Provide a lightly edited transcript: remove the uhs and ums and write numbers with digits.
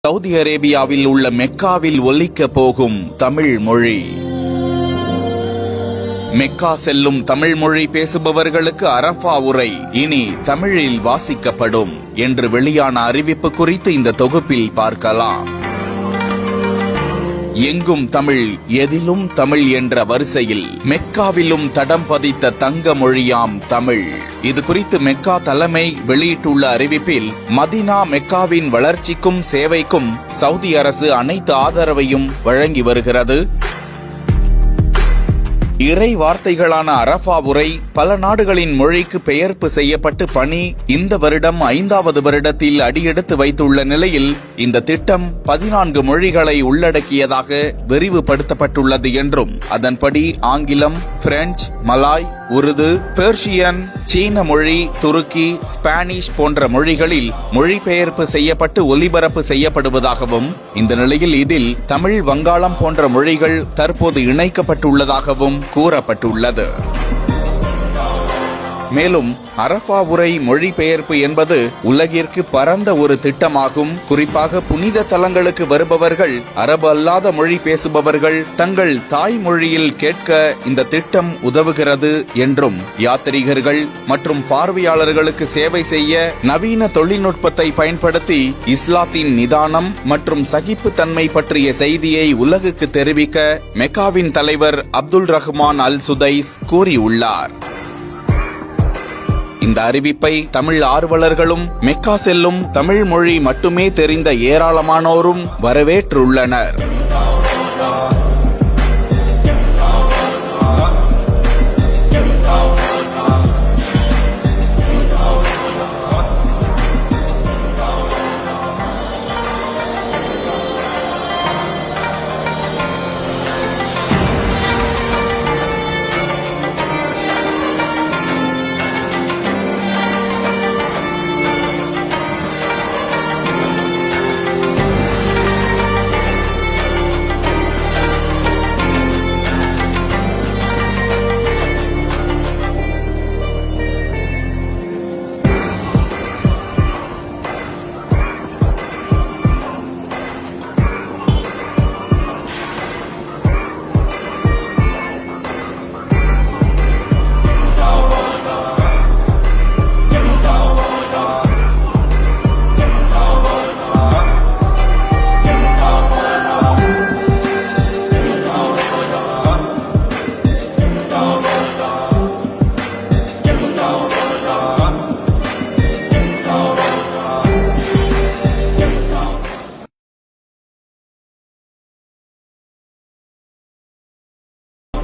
Saudi அரேபியாவில் உள்ள மெக்காவில் ஒலிக்க போகும் தமிழ் மொழி. மெக்கா செல்லும் தமிழ் மொழி பேசுபவர்களுக்கு அரஃபா உரை இனி தமிழில் வாசிக்கப்படும் என்று வெளியான அறிவிப்பு குறித்து இந்த தொகுப்பில் பார்க்கலாம். எங்கும் தமிழ், எதிலும் தமிழ் என்ற வரிசையில் மெக்காவிலும் தடம் பதித்த தங்க மொழியாம் தமிழ். இது குறித்து மெக்கா தலைமை வெளியிட்டுள்ள அறிவிப்பில், மதீனா மெக்காவின் வளர்ச்சிக்கும் சேவைக்கும் சவுதி அரசு அனைத்து ஆதரவையும் வழங்கி வருகிறது. இறை வார்த்தைகளான அரஃபா உரை பல நாடுகளின் மொழிக்கு பெயர்ப்பு செய்யப்பட்டு பணி இந்த வருடம் 5வது வருடத்தில் அடியெடுத்து வைத்துள்ள நிலையில் இந்த திட்டம் 14 மொழிகளை உள்ளடக்கியதாக விரிவுபடுத்தப்பட்டுள்ளது என்றும், அதன்படி ஆங்கிலம், பிரெஞ்சு, மலாய், உருது, பெர்ஷியன், சீன மொழி, துருக்கி, ஸ்பானிஷ் போன்ற மொழிகளில் மொழிபெயர்ப்பு செய்யப்பட்டு ஒலிபரப்பு செய்யப்படுவதாகவும், இந்த நிலையில் இதில் தமிழ், வங்காளம் போன்ற மொழிகள் தற்போது இணைக்கப்பட்டுள்ளதாகவும் கூறப்பட்டுள்ளது. மேலும் அரஃபா உரை மொழிபெயர்ப்பு என்பது உலகிற்கு பரந்த ஒரு திட்டமாகும். குறிப்பாக புனித தலங்களுக்கு வருபவர்கள், அரபு அல்லாத மொழி பேசுபவர்கள் தங்கள் தாய்மொழியில் கேட்க இந்த திட்டம் உதவுகிறது என்றும், யாத்ரீகர்கள் மற்றும் பார்வையாளர்களுக்கு சேவை செய்ய நவீன தொழில்நுட்பத்தை பயன்படுத்தி இஸ்லாத்தின் நிதானம் மற்றும் சகிப்புத்தன்மை பற்றிய செய்தியை உலகுக்கு தெரிவிக்க மெக்காவின் தலைவர் அப்துல் ரஹ்மான் அல் சுதைஸ் கூறியுள்ளார். இந்த அறிவிப்பை தமிழ் ஆர்வலர்களும் மெக்கா செல்லும் தமிழ் மொழி மட்டுமே தெரிந்த ஏராளமானோரும் வரவேற்றுள்ளனர்.